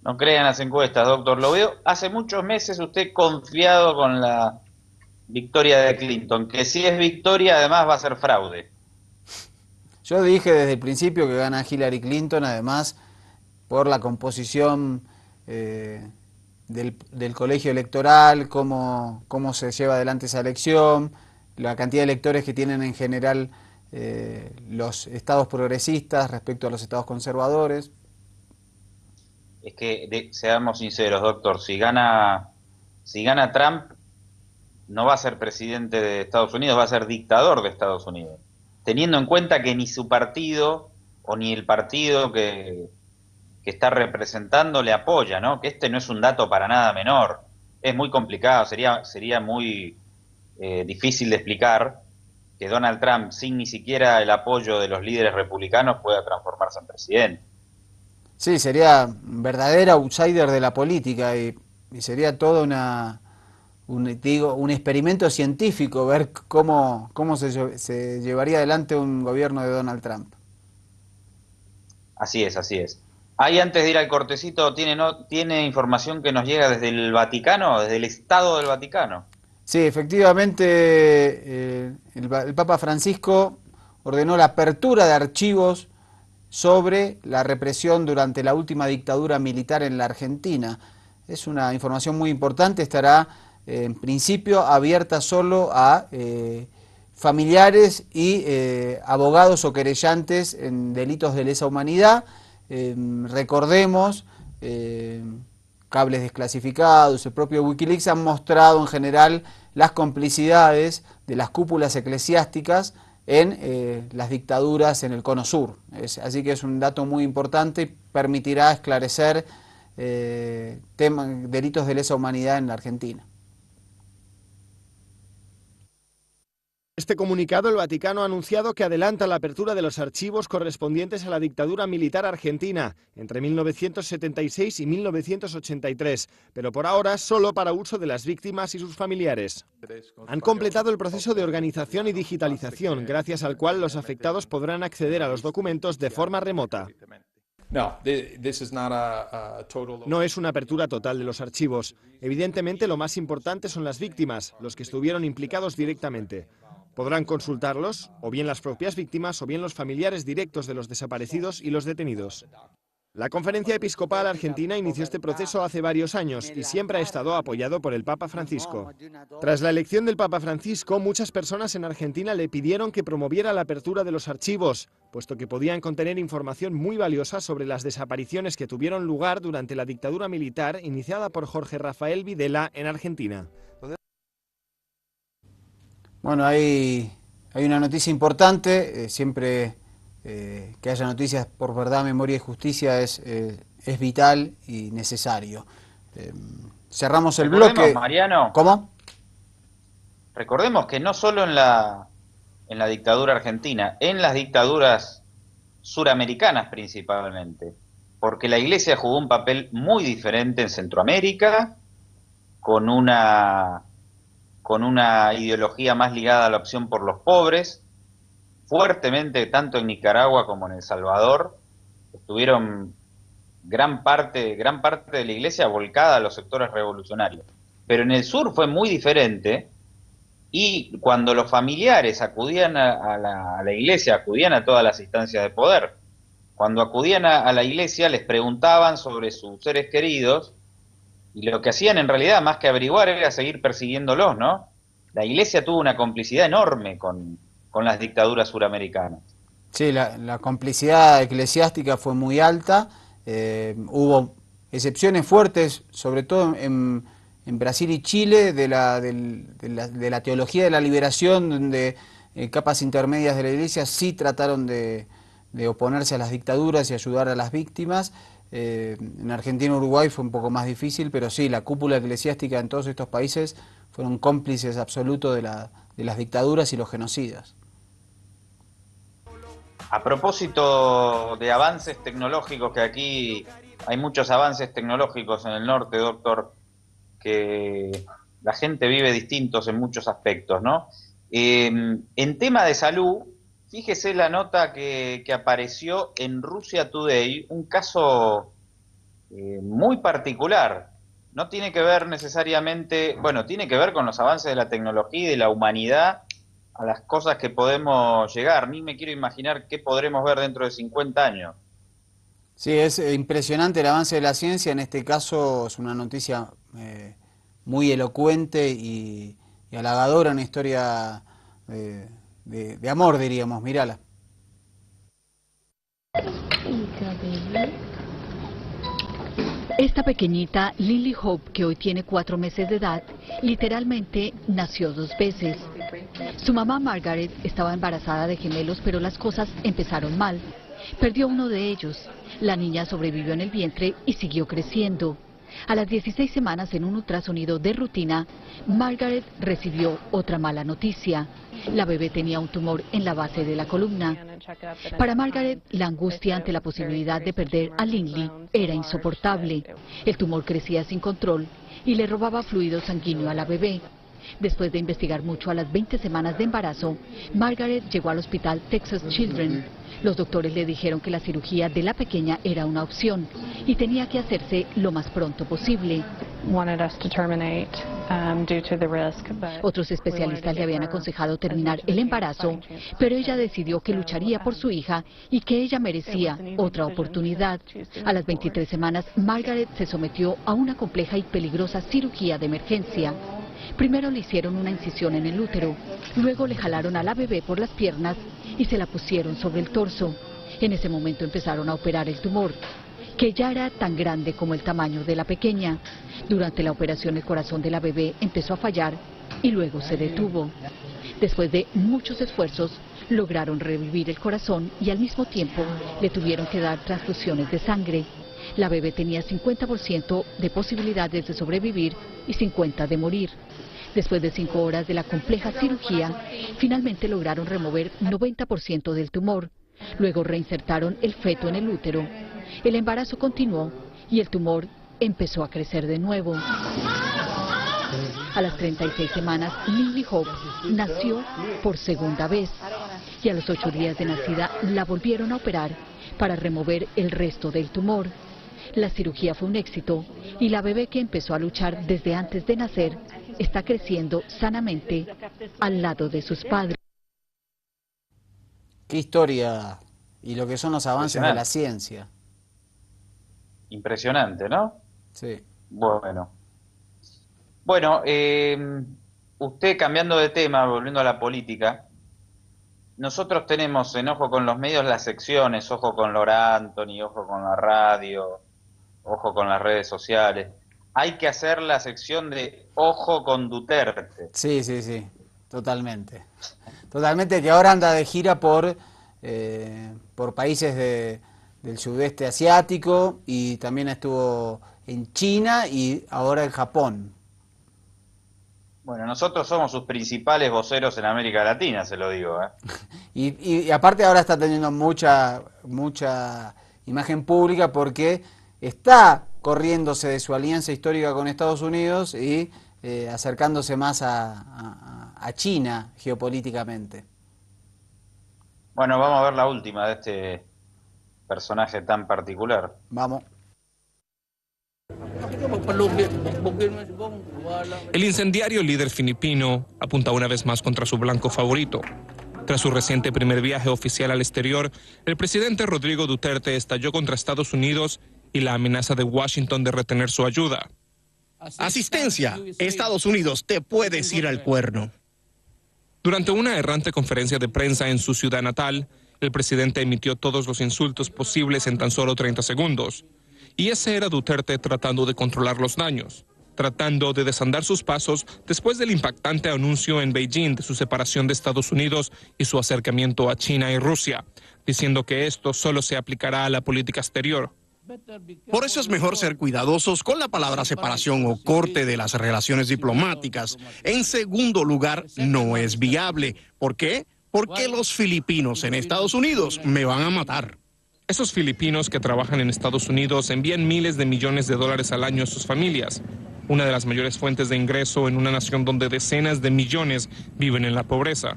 No crean las encuestas, doctor. Lo veo hace muchos meses usted confiado con la victoria de Clinton, que si es victoria además va a ser fraude. Yo dije desde el principio que gana Hillary Clinton, además por la composición del colegio electoral, cómo se lleva adelante esa elección, la cantidad de electores que tienen en general los estados progresistas respecto a los estados conservadores. Es que, seamos sinceros, doctor, si gana Trump, no va a ser presidente de Estados Unidos, va a ser dictador de Estados Unidos. Teniendo en cuenta que ni su partido, o ni el partido que está representando le apoya, ¿no? Que este no es un dato para nada menor. Es muy complicado, sería muy difícil de explicar que Donald Trump, sin ni siquiera el apoyo de los líderes republicanos, pueda transformarse en presidente. Sí, sería un verdadero outsider de la política y sería todo un experimento científico ver cómo se llevaría adelante un gobierno de Donald Trump. Así es, así es. Ahí, antes de ir al cortecito, ¿tiene información que nos llega desde el Vaticano, desde el Estado del Vaticano? Sí, efectivamente, el Papa Francisco ordenó la apertura de archivos sobre la represión durante la última dictadura militar en la Argentina. Es una información muy importante, estará en principio abierta solo a familiares y abogados o querellantes en delitos de lesa humanidad. Recordemos, cables desclasificados, el propio Wikileaks han mostrado en general las complicidades de las cúpulas eclesiásticas en las dictaduras en el Cono Sur. Así que es un dato muy importante y permitirá esclarecer delitos de lesa humanidad en la Argentina. Este comunicado, el Vaticano ha anunciado que adelanta la apertura de los archivos correspondientes a la dictadura militar argentina entre 1976 y 1983, pero por ahora solo para uso de las víctimas y sus familiares. Han completado el proceso de organización y digitalización, gracias al cual los afectados podrán acceder a los documentos de forma remota. No es una apertura total de los archivos. Evidentemente, lo más importante son las víctimas, los que estuvieron implicados directamente. Podrán consultarlos, o bien las propias víctimas, o bien los familiares directos de los desaparecidos y los detenidos. La Conferencia Episcopal Argentina inició este proceso hace varios años y siempre ha estado apoyado por el Papa Francisco. Tras la elección del Papa Francisco, muchas personas en Argentina le pidieron que promoviera la apertura de los archivos, puesto que podían contener información muy valiosa sobre las desapariciones que tuvieron lugar durante la dictadura militar iniciada por Jorge Rafael Videla en Argentina. Bueno, hay una noticia importante, siempre que haya noticias por verdad, memoria y justicia es vital y necesario. Cerramos el bloque. Mariano, ¿Cómo? Recordemos que no solo en la dictadura argentina, en las dictaduras suramericanas principalmente, porque la Iglesia jugó un papel muy diferente en Centroamérica, con una ideología más ligada a la opción por los pobres, fuertemente tanto en Nicaragua como en El Salvador, estuvieron gran parte de la iglesia volcada a los sectores revolucionarios. Pero en el sur fue muy diferente, y cuando los familiares acudían a la iglesia, acudían a todas las instancias de poder. Cuando acudían a la iglesia les preguntaban sobre sus seres queridos, y lo que hacían en realidad, más que averiguar, era seguir persiguiéndolos, ¿no? La Iglesia tuvo una complicidad enorme con las dictaduras suramericanas. Sí, la complicidad eclesiástica fue muy alta, hubo excepciones fuertes, sobre todo en en Brasil y Chile de la teología de la liberación, donde capas intermedias de la Iglesia sí trataron de oponerse a las dictaduras y ayudar a las víctimas. En Argentina y Uruguay fue un poco más difícil, pero sí, la cúpula eclesiástica en todos estos países fueron cómplices absolutos de las dictaduras y los genocidas. A propósito de avances tecnológicos, que aquí hay muchos avances tecnológicos en el norte, doctor, que la gente vive distintos en muchos aspectos, ¿no? En tema de salud, fíjese la nota que apareció en Russia Today, un caso muy particular. No tiene que ver necesariamente, bueno, tiene que ver con los avances de la tecnología y de la humanidad, a las cosas que podemos llegar. Ni me quiero imaginar qué podremos ver dentro de 50 años. Sí, es impresionante el avance de la ciencia. En este caso es una noticia muy elocuente y halagadora, una historia de amor, diríamos. Mírala. Esta pequeñita Lily Hope, que hoy tiene 4 meses de edad, literalmente nació 2 veces. Su mamá Margaret estaba embarazada de gemelos, pero las cosas empezaron mal. Perdió uno de ellos. La niña sobrevivió en el vientre y siguió creciendo. A las 16 semanas, en un ultrasonido de rutina, Margaret recibió otra mala noticia. La bebé tenía un tumor en la base de la columna. Para Margaret, la angustia ante la posibilidad de perder a Lily era insoportable. El tumor crecía sin control y le robaba fluido sanguíneo a la bebé. Después de investigar mucho, a las 20 semanas de embarazo, Margaret llegó al hospital Texas Children. Los doctores le dijeron que la cirugía de la pequeña era una opción y tenía que hacerse lo más pronto posible. Otros especialistas le habían aconsejado terminar el embarazo, pero ella decidió que lucharía por su hija y que ella merecía otra oportunidad. A las 23 semanas, Margaret se sometió a una compleja y peligrosa cirugía de emergencia. Primero le hicieron una incisión en el útero, luego le jalaron a la bebé por las piernas y se la pusieron sobre el torso. En ese momento empezaron a operar el tumor, que ya era tan grande como el tamaño de la pequeña. Durante la operación el corazón de la bebé empezó a fallar y luego se detuvo. Después de muchos esfuerzos, lograron revivir el corazón y al mismo tiempo le tuvieron que dar transfusiones de sangre. La bebé tenía 50% de posibilidades de sobrevivir y 50% de morir. Después de 5 horas de la compleja cirugía, finalmente lograron remover 90% del tumor. Luego reinsertaron el feto en el útero. El embarazo continuó y el tumor empezó a crecer de nuevo. A las 36 semanas, Lily Hope nació por segunda vez y a los 8 días de nacida la volvieron a operar para remover el resto del tumor. La cirugía fue un éxito y la bebé, que empezó a luchar desde antes de nacer, está creciendo sanamente al lado de sus padres. Qué historia y lo que son los avances de la ciencia. Impresionante, ¿no? Sí. Bueno, usted, cambiando de tema, volviendo a la política, nosotros tenemos en Ojo con los Medios las secciones, Ojo con Laura Anthony, Ojo con la radio, Ojo con las redes sociales. Hay que hacer la sección de Ojo con Duterte. Sí, totalmente. Totalmente, que ahora anda de gira por países del sudeste asiático y también estuvo en China y ahora en Japón. Bueno, nosotros somos sus principales voceros en América Latina, se lo digo. Y aparte ahora está teniendo mucha imagen pública porque está corriéndose de su alianza histórica con Estados Unidos y acercándose más a China geopolíticamente. Bueno, vamos a ver la última de este personaje tan particular. Vamos. El incendiario líder filipino apunta una vez más contra su blanco favorito. Tras su reciente primer viaje oficial al exterior, el presidente Rodrigo Duterte estalló contra Estados Unidos y la amenaza de Washington de retener su ayuda. Asistencia. Estados Unidos, te puedes ir al cuerno. Durante una errante conferencia de prensa en su ciudad natal, el presidente emitió todos los insultos posibles en tan solo 30 segundos. Y ese era Duterte tratando de controlar los daños. tratando de desandar sus pasos después del impactante anuncio en Beijing de su separación de Estados Unidos y su acercamiento a China y Rusia, diciendo que esto solo se aplicará a la política exterior. Por eso es mejor ser cuidadosos con la palabra separación o corte de las relaciones diplomáticas. En segundo lugar, no es viable. ¿Por qué? Porque los filipinos en Estados Unidos me van a matar. Esos filipinos que trabajan en Estados Unidos envían miles de millones de dólares al año a sus familias, una de las mayores fuentes de ingreso en una nación donde decenas de millones viven en la pobreza.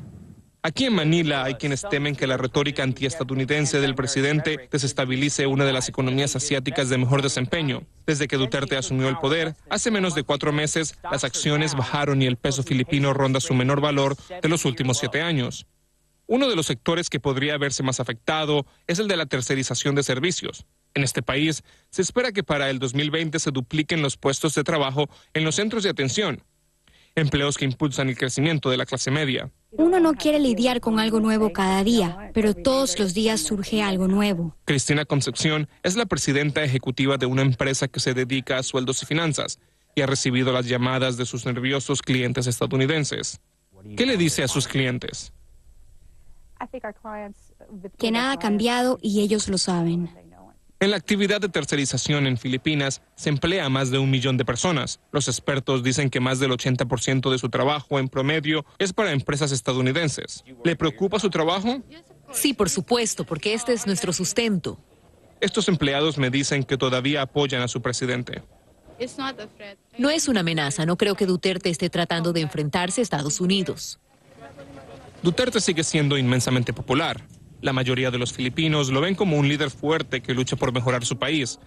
Aquí en Manila hay quienes temen que la retórica antiestadounidense del presidente desestabilice una de las economías asiáticas de mejor desempeño. Desde que Duterte asumió el poder, hace menos de 4 meses, las acciones bajaron y el peso filipino ronda su menor valor de los últimos 7 años. Uno de los sectores que podría verse más afectado es el de la tercerización de servicios. En este país, se espera que para el 2020 se dupliquen los puestos de trabajo en los centros de atención, empleos que impulsan el crecimiento de la clase media. Uno no quiere lidiar con algo nuevo cada día, pero todos los días surge algo nuevo. Cristina Concepción es la presidenta ejecutiva de una empresa que se dedica a sueldos y finanzas y ha recibido las llamadas de sus nerviosos clientes estadounidenses. ¿Qué le dice a sus clientes? Que nada ha cambiado y ellos lo saben. En la actividad de tercerización en Filipinas se emplea a más de 1 millón de personas. Los expertos dicen que más del 80% de su trabajo en promedio es para empresas estadounidenses. ¿Le preocupa su trabajo? Sí, por supuesto, porque este es nuestro sustento. Estos empleados me dicen que todavía apoyan a su presidente. No es una amenaza, no creo que Duterte esté tratando de enfrentarse a Estados Unidos. Duterte sigue siendo inmensamente popular. La mayoría de los filipinos lo ven como un líder fuerte que lucha por mejorar su país,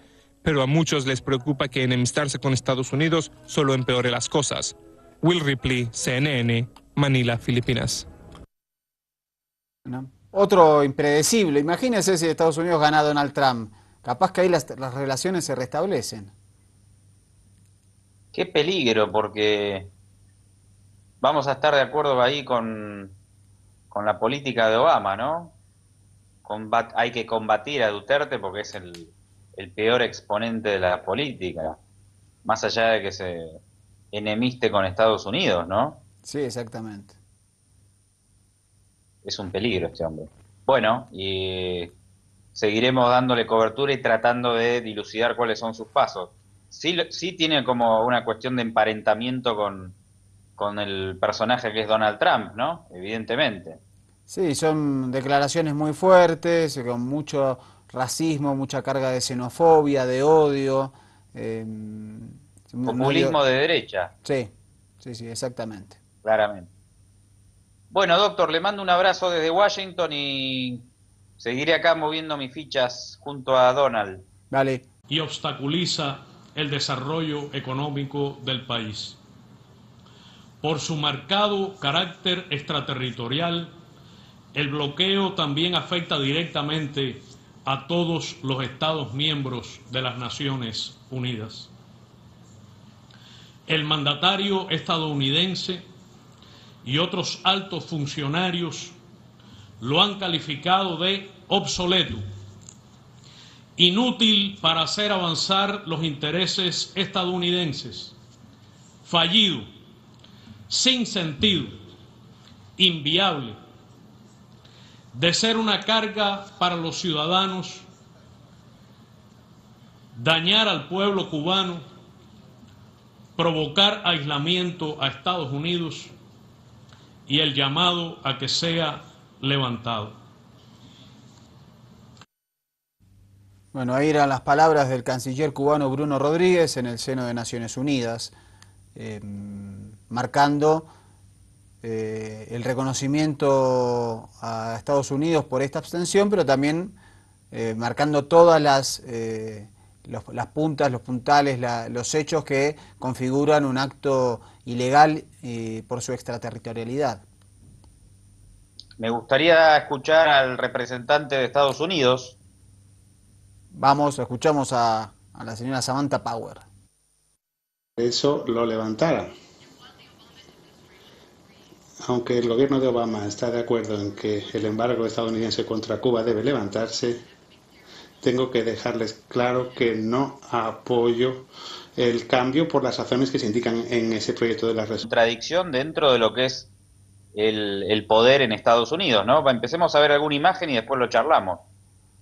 pero a muchos les preocupa que enemistarse con Estados Unidos solo empeore las cosas. Will Ripley, CNN, Manila, Filipinas. Otro impredecible. Imagínense si Estados Unidos gana a Donald Trump. Capaz que ahí las relaciones se restablecen. Qué peligro, porque vamos a estar de acuerdo ahí con la política de Obama, ¿no? Hay que combatir a Duterte porque es el peor exponente de la política, más allá de que se enemiste con Estados Unidos, ¿no? Sí, exactamente. Es un peligro este hombre. Bueno, y seguiremos dándole cobertura y tratando de dilucidar cuáles son sus pasos. Sí tiene como una cuestión de emparentamiento con el personaje que es Donald Trump, ¿no? Evidentemente. Sí, son declaraciones muy fuertes, con mucho racismo, mucha carga de xenofobia, de odio. Populismo de derecha. Sí, exactamente. Claramente. Bueno, doctor, le mando un abrazo desde Washington y seguiré acá moviendo mis fichas junto a Donald. Vale. Y obstaculiza el desarrollo económico del país. Por su marcado carácter extraterritorial, el bloqueo también afecta directamente a todos los Estados miembros de las Naciones Unidas. El mandatario estadounidense y otros altos funcionarios lo han calificado de obsoleto, inútil para hacer avanzar los intereses estadounidenses, fallido, sin sentido, inviable, de ser una carga para los ciudadanos, dañar al pueblo cubano, provocar aislamiento a Estados Unidos y el llamado a que sea levantado. Bueno, ahí eran las palabras del canciller cubano Bruno Rodríguez en el seno de Naciones Unidas, marcando el reconocimiento a Estados Unidos por esta abstención, pero también marcando todas las puntas, los puntales, los hechos que configuran un acto ilegal por su extraterritorialidad. Me gustaría escuchar al representante de Estados Unidos. Escuchamos a la señora Samantha Power. Eso lo levantara. Aunque el gobierno de Obama está de acuerdo en que el embargo estadounidense contra Cuba debe levantarse, tengo que dejarles claro que no apoyo el cambio por las razones que se indican en ese proyecto de la resolución. Contradicción dentro de lo que es el poder en Estados Unidos, ¿no? Empecemos a ver alguna imagen y después lo charlamos.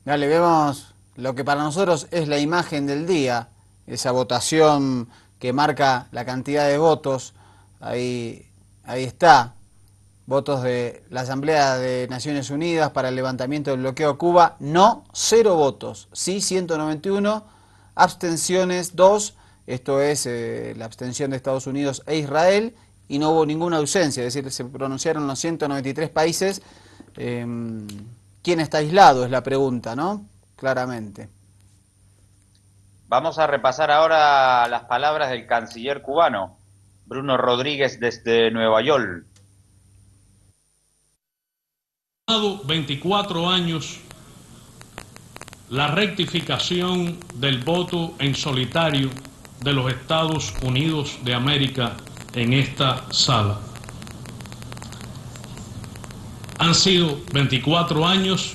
Dale, vemos lo que para nosotros es la imagen del día, esa votación que marca la cantidad de votos. Ahí está, votos de la Asamblea de Naciones Unidas para el levantamiento del bloqueo a Cuba, no, 0 votos, sí 191, abstenciones 2, esto es la abstención de Estados Unidos e Israel, y no hubo ninguna ausencia, es decir, se pronunciaron los 193 países. ¿Quién está aislado? Es la pregunta, ¿no? Claramente. Vamos a repasar ahora las palabras del canciller cubano, Bruno Rodríguez, desde Nueva York. 24 años, la rectificación del voto en solitario de los Estados Unidos de América en esta sala. Han sido 24 años,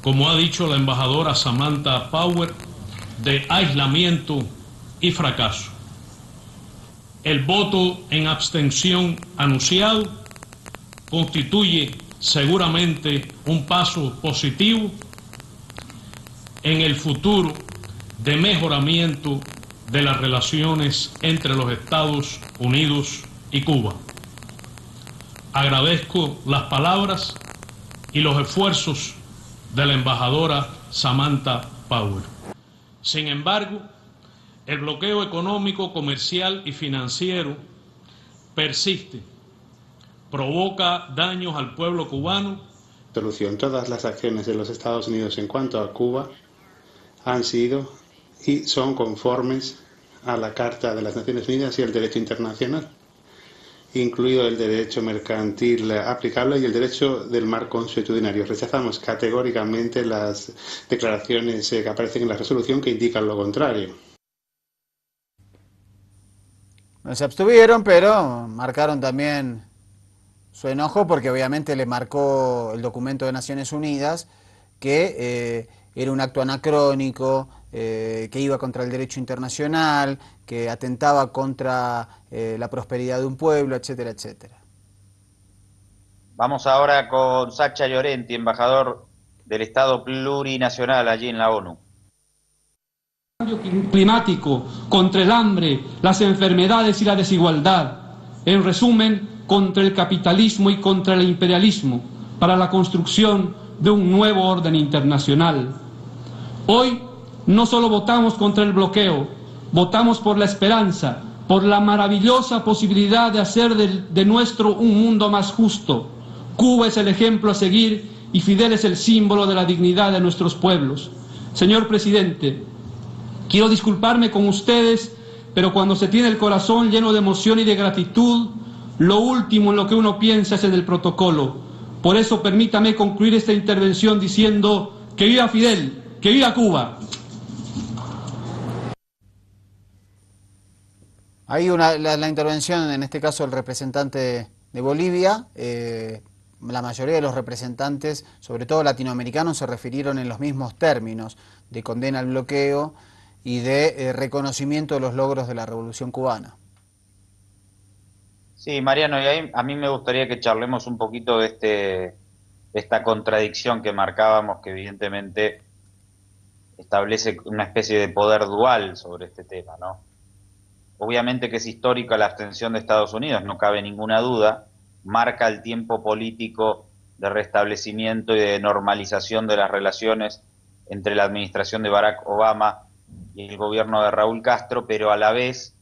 como ha dicho la embajadora Samantha Power, de aislamiento y fracaso. El voto en abstención anunciado constituye seguramente un paso positivo en el futuro de mejoramiento de las relaciones entre los Estados Unidos y Cuba. Agradezco las palabras y los esfuerzos de la embajadora Samantha Power. Sin embargo, el bloqueo económico, comercial y financiero persiste, provoca daños al pueblo cubano. Todas las acciones de los Estados Unidos en cuanto a Cuba han sido y son conformes a la Carta de las Naciones Unidas y el derecho internacional, incluido el derecho mercantil aplicable y el derecho del marco consuetudinario. Rechazamos categóricamente las declaraciones que aparecen en la resolución que indican lo contrario. No se abstuvieron, pero marcaron también su enojo porque obviamente le marcó el documento de Naciones Unidas que era un acto anacrónico, que iba contra el derecho internacional, que atentaba contra la prosperidad de un pueblo, etcétera, etcétera. Vamos ahora con Sacha Llorenti, embajador del Estado plurinacional allí en la ONU. Cambio climático, contra el hambre, las enfermedades y la desigualdad. En resumen, contra el capitalismo y contra el imperialismo, para la construcción de un nuevo orden internacional. Hoy no solo votamos contra el bloqueo, votamos por la esperanza, por la maravillosa posibilidad de hacer de nuestro un mundo más justo. Cuba es el ejemplo a seguir y Fidel es el símbolo de la dignidad de nuestros pueblos. Señor presidente, quiero disculparme con ustedes, pero cuando se tiene el corazón lleno de emoción y de gratitud, lo último en lo que uno piensa es en el protocolo. Por eso permítame concluir esta intervención diciendo que viva Fidel, que viva Cuba. Hay la intervención, en este caso el representante de Bolivia. La mayoría de los representantes, sobre todo latinoamericanos, se refirieron en los mismos términos de condena al bloqueo y de reconocimiento de los logros de la Revolución Cubana. Sí, Mariano, y ahí a mí me gustaría que charlemos un poquito de esta contradicción que marcábamos, que evidentemente establece una especie de poder dual sobre este tema, ¿no? Obviamente que es histórica la abstención de Estados Unidos, no cabe ninguna duda, marca el tiempo político de restablecimiento y de normalización de las relaciones entre la administración de Barack Obama y el gobierno de Raúl Castro, pero a la vez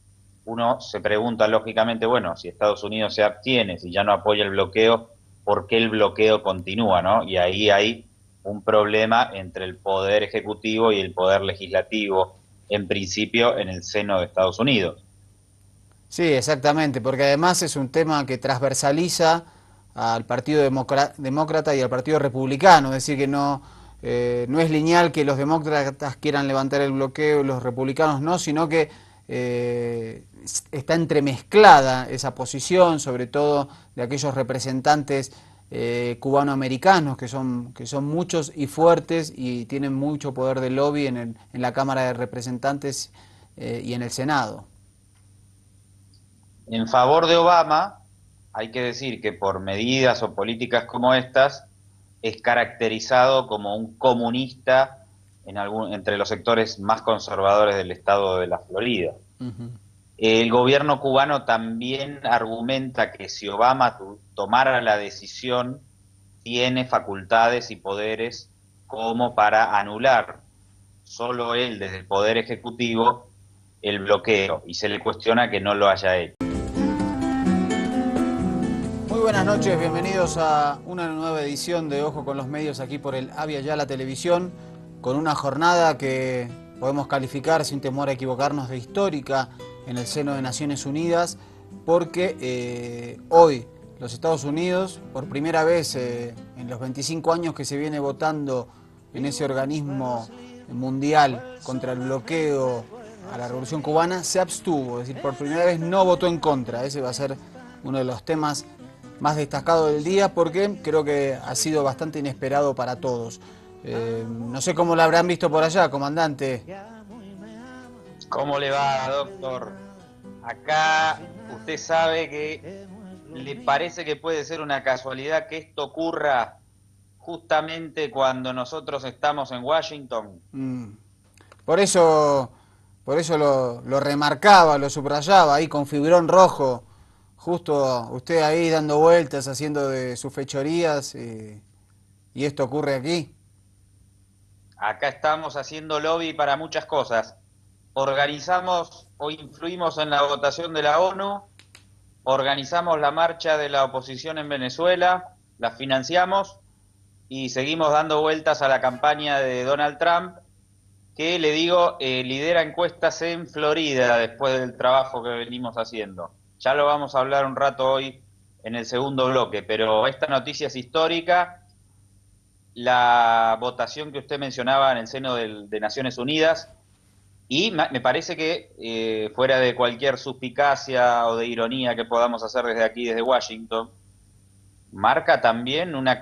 uno se pregunta lógicamente, bueno, si Estados Unidos se abstiene, si ya no apoya el bloqueo, ¿por qué el bloqueo continúa, no? Y ahí hay un problema entre el poder ejecutivo y el poder legislativo, en principio en el seno de Estados Unidos. Sí, exactamente, porque además es un tema que transversaliza al Partido Demócrata y al Partido Republicano, es decir, que no es lineal que los demócratas quieran levantar el bloqueo y los republicanos no, sino que está entremezclada esa posición, sobre todo de aquellos representantes cubanoamericanos, que son muchos y fuertes y tienen mucho poder de lobby en la Cámara de Representantes y en el Senado. En favor de Obama, hay que decir que por medidas o políticas como estas, es caracterizado como un comunista entre los sectores más conservadores del estado de la Florida. El gobierno cubano también argumenta que si Obama tomara la decisión, tiene facultades y poderes como para anular solo él desde el Poder Ejecutivo el bloqueo, y se le cuestiona que no lo haya hecho. Muy buenas noches, bienvenidos a una nueva edición de Ojo con los Medios aquí por el Avia Yala Televisión, con una jornada que podemos calificar sin temor a equivocarnos de histórica en el seno de Naciones Unidas, porque hoy los Estados Unidos, por primera vez en los 25 años que se viene votando en ese organismo mundial contra el bloqueo a la Revolución Cubana, se abstuvo, es decir, por primera vez no votó en contra. Ese va a ser uno de los temas más destacados del día, porque creo que ha sido bastante inesperado para todos. No sé cómo lo habrán visto por allá, comandante. ¿Cómo le va, doctor? Acá usted sabe que le parece que puede ser una casualidad que esto ocurra justamente cuando nosotros estamos en Washington. Por eso lo remarcaba, lo subrayaba ahí con fibrón rojo, justo usted ahí dando vueltas, haciendo de sus fechorías, y esto ocurre aquí. Acá estamos haciendo lobby para muchas cosas. Organizamos o influimos en la votación de la ONU, organizamos la marcha de la oposición en Venezuela, la financiamos y seguimos dando vueltas a la campaña de Donald Trump, que, le digo, lidera encuestas en Florida después del trabajo que venimos haciendo. Ya lo vamos a hablar un rato hoy en el segundo bloque, pero esta noticia es histórica. La votación que usted mencionaba en el seno de Naciones Unidas, y me parece que fuera de cualquier suspicacia o de ironía que podamos hacer desde aquí, desde Washington, marca también una